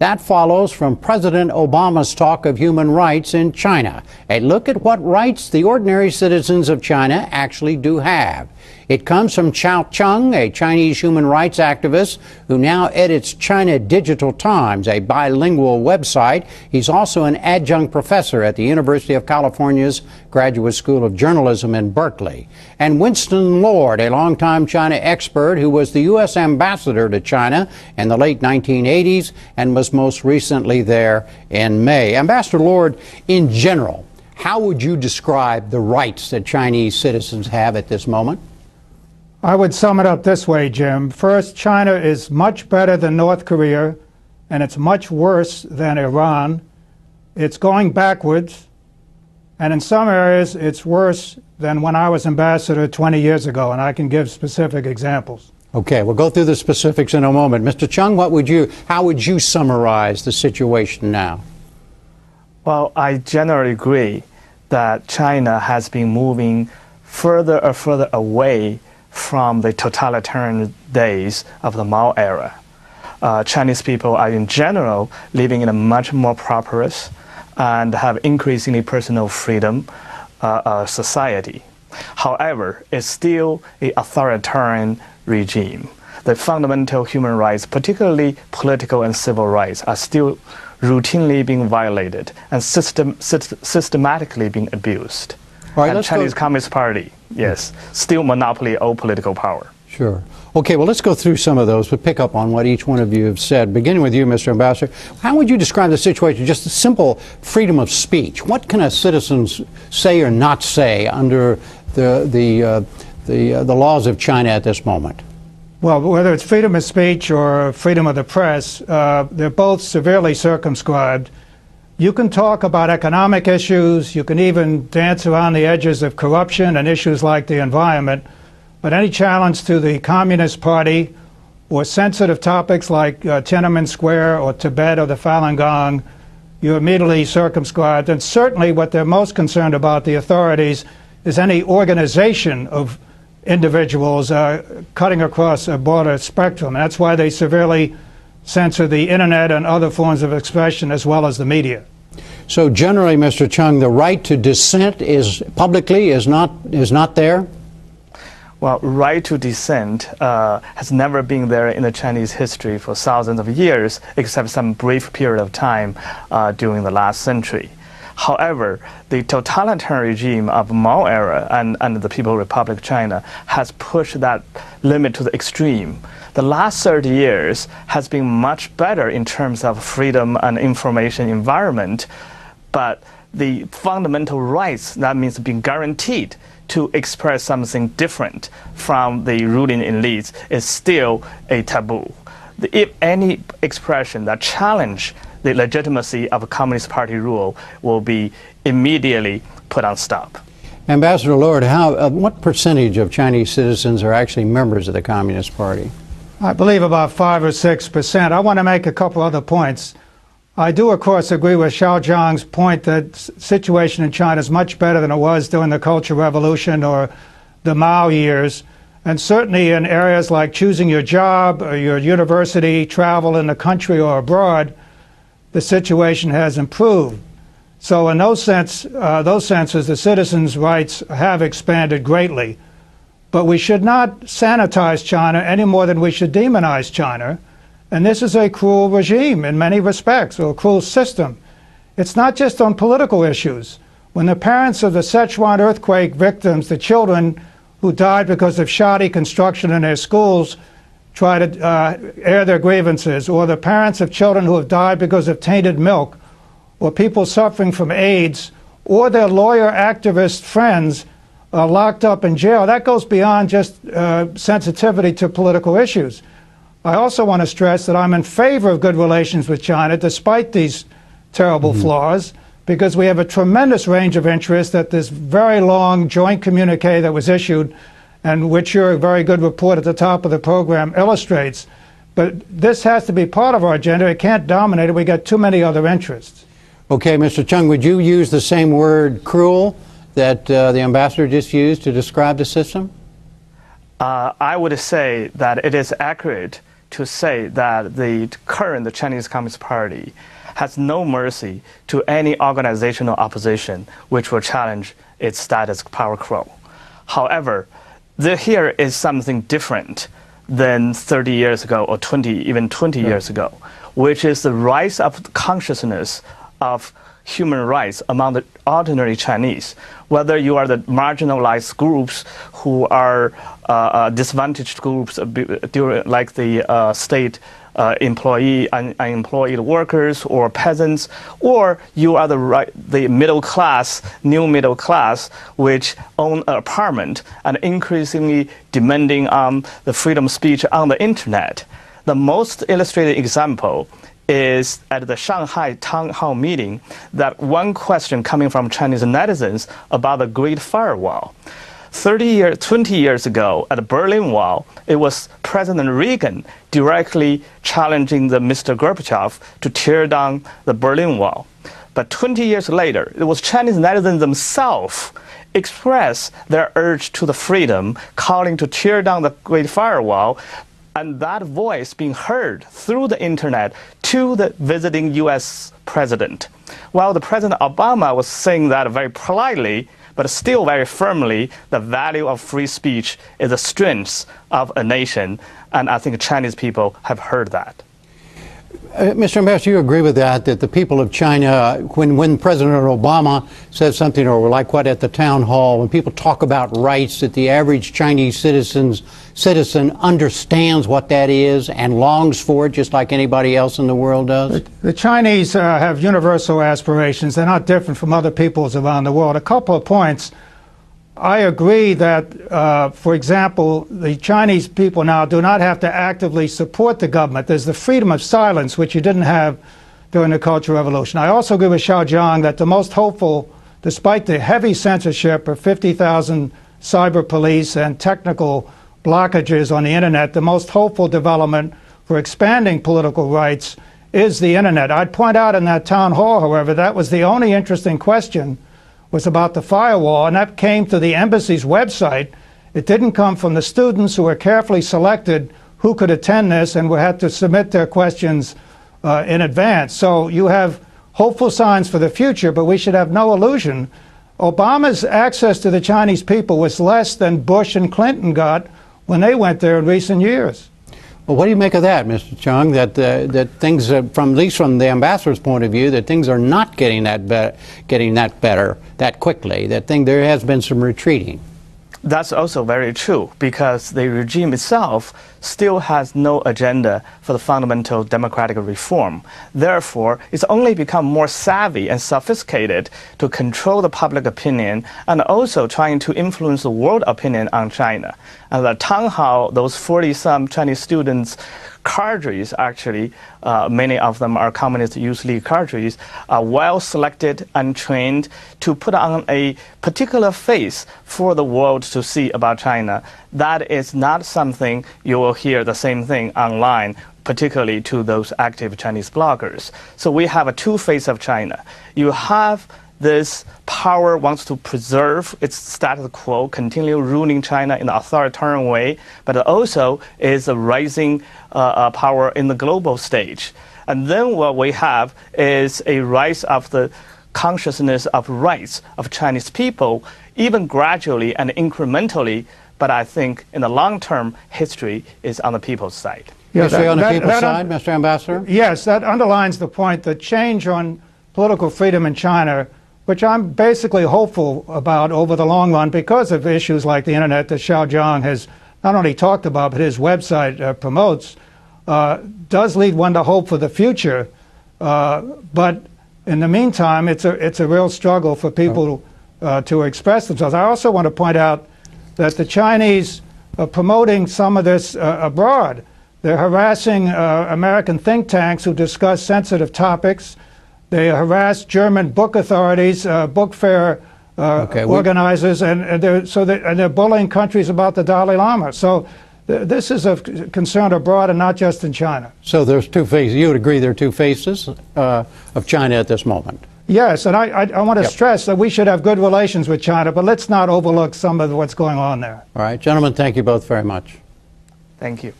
That follows from President Obama's talk of human rights in China. A look at what rights the ordinary citizens of China actually do have. It comes from Xiao Qiang, a Chinese human rights activist who now edits China Digital Times, a bilingual website. He's also an adjunct professor at the University of California's Graduate School of Journalism in Berkeley. And Winston Lord, a longtime China expert who was the U.S. ambassador to China in the late 1980s and was most recently there in May. Ambassador Lord, in general, how would you describe the rights that Chinese citizens have at this moment? I would sum it up this way, Jim. First, China is much better than North Korea, and it's much worse than Iran. It's going backwards, and in some areas, it's worse than when I was ambassador 20 years ago, and I can give specific examples. Okay, we'll go through the specifics in a moment. Mr. Chung, how would you summarize the situation now? Well, I generally agree that China has been moving further and further away from the totalitarian days of the Mao era. Chinese people are in general living in a much more prosperous and have increasingly personal freedom society. However, it's still an authoritarian regime. The fundamental human rights, particularly political and civil rights, are still routinely being violated and systematically being abused. All right, and Chinese Communist Party, yes, still monopoly all political power. Sure. Okay, well, let's go through some of those, but pick up on what each one of you have said. Beginning with you, Mr. Ambassador, how would you describe the situation, just the simple freedom of speech? What can a citizen say or not say under the laws of China at this moment? Well, whether it's freedom of speech or freedom of the press, they're both severely circumscribed. You can talk about economic issues, you can even dance around the edges of corruption and issues like the environment, but any challenge to the Communist Party or sensitive topics like Tiananmen Square or Tibet or the Falun Gong, you're immediately circumscribed. And certainly what they're most concerned about, the authorities, is any organization of individuals cutting across a broader spectrum. That's why they severely censor the internet and other forms of expression as well as the media. So generally, Mr. Chung, the right to dissent is not there? Well, right to dissent has never been there in the Chinese history for thousands of years, except some brief period of time during the last century. However, the totalitarian regime of Mao era and the People's Republic of China has pushed that limit to the extreme. The last 30 years has been much better in terms of freedom and information environment, but the fundamental rights, that means being guaranteed to express something different from the ruling elites, is still a taboo. If any expression that challenge the legitimacy of a Communist Party rule will be immediately put on stop. Ambassador Lord, what percentage of Chinese citizens are actually members of the Communist Party? I believe about 5 or 6%. I want to make a couple other points. I do, of course, agree with Xiao Qiang's point that the situation in China is much better than it was during the Cultural Revolution or the Mao years. And certainly in areas like choosing your job or your university, travel in the country or abroad, the situation has improved. So in those senses, the citizens' rights have expanded greatly. But we should not sanitize China any more than we should demonize China. And this is a cruel regime in many respects, or a cruel system. It's not just on political issues. When the parents of the Sichuan earthquake victims, the children who died because of shoddy construction in their schools, try to air their grievances, or the parents of children who have died because of tainted milk, or people suffering from AIDS, or their lawyer activist friends locked up in jail, that goes beyond just sensitivity to political issues. I also want to stress that I'm in favor of good relations with China, despite these terrible flaws, because we have a tremendous range of interests that this very long joint communique that was issued, and which your very good report at the top of the program illustrates. But this has to be part of our agenda. It can't dominate it. We got too many other interests. Okay, Mr. Chung, would you use the same word, cruel, that the ambassador just used to describe the system? I would say that it is accurate to say that the current Chinese Communist Party has no mercy to any organizational opposition which will challenge its status quo. However, here is something different than 30 years ago or 20 years ago, which is the rise of consciousness of human rights among the ordinary Chinese. Whether you are the marginalized groups who are disadvantaged groups, like the state employee, unemployed workers or peasants, or you are the middle class, new middle class, which own an apartment and increasingly demanding on the freedom of speech on the internet. The most illustrated example is at the Shanghai town hall meeting, that one question coming from Chinese netizens about the Great Firewall. 20 years ago, at the Berlin Wall, it was President Reagan directly challenging Mr. Gorbachev to tear down the Berlin Wall. But 20 years later, it was Chinese netizens themselves express their urge to the freedom, calling to tear down the Great Firewall, and that voice being heard through the internet to the visiting US president. While the President Obama was saying that very politely, but still very firmly, the value of free speech is the strength of a nation, and I think Chinese people have heard that. Mr. Ambassador, you agree with that the people of China, when President Obama says something, or like what at the town hall, when people talk about rights, that the average Chinese citizen understands what that is and longs for it just like anybody else in the world does? The Chinese have universal aspirations. They're not different from other peoples around the world. A couple of points. I agree that, for example, the Chinese people now do not have to actively support the government. There's the freedom of silence, which you didn't have during the Cultural Revolution. I also agree with Xiao Qiang that the most hopeful, despite the heavy censorship of 50,000 cyber police and technical blockages on the internet, the most hopeful development for expanding political rights is the internet. I'd point out in that town hall, however, that was the only interesting question was about the firewall, and that came to the embassy's website. It didn't come from the students who were carefully selected who could attend this and had to submit their questions in advance. So you have hopeful signs for the future, but we should have no illusion. Obama's access to the Chinese people was less than Bush and Clinton got when they went there in recent years. Well, what do you make of that, Mr. Qiang, that things, at least from the ambassador's point of view, that things are not getting that better that quickly, there has been some retreating? That's also very true, because the regime itself still has no agenda for the fundamental democratic reform. Therefore, it's only become more savvy and sophisticated to control the public opinion and also trying to influence the world opinion on China. And the town hall, those 40-some Chinese students' cadres, actually, many of them are Communist Youth League cadres, are well selected and trained to put on a particular face for the world to see about China. That is not something you will hear the same thing online, particularly to those active Chinese bloggers. So we have a two-face of China. You have this power wants to preserve its status quo, continue ruling China in an authoritarian way, but also is a rising power in the global stage. And then what we have is a rise of the consciousness of rights of Chinese people, even gradually and incrementally, but I think in the long term, history is on the people's side. Yes, on the people's side, Mr. Ambassador? Yes, that underlines the point that change on political freedom in China, which I'm basically hopeful about over the long run because of issues like the internet that Xiao Qiang has not only talked about, but his website promotes, does lead one to hope for the future. But in the meantime, it's a real struggle for people to express themselves. I also want to point out that the Chinese are promoting some of this abroad. They're harassing American think tanks who discuss sensitive topics. They harass German book authorities, book fair organizers, and they're bullying countries about the Dalai Lama. So this is a concern abroad and not just in China. So there's two faces. You would agree there are two faces of China at this moment? Yes, and I want to stress that we should have good relations with China, but let's not overlook some of what's going on there. All right, gentlemen, thank you both very much. Thank you.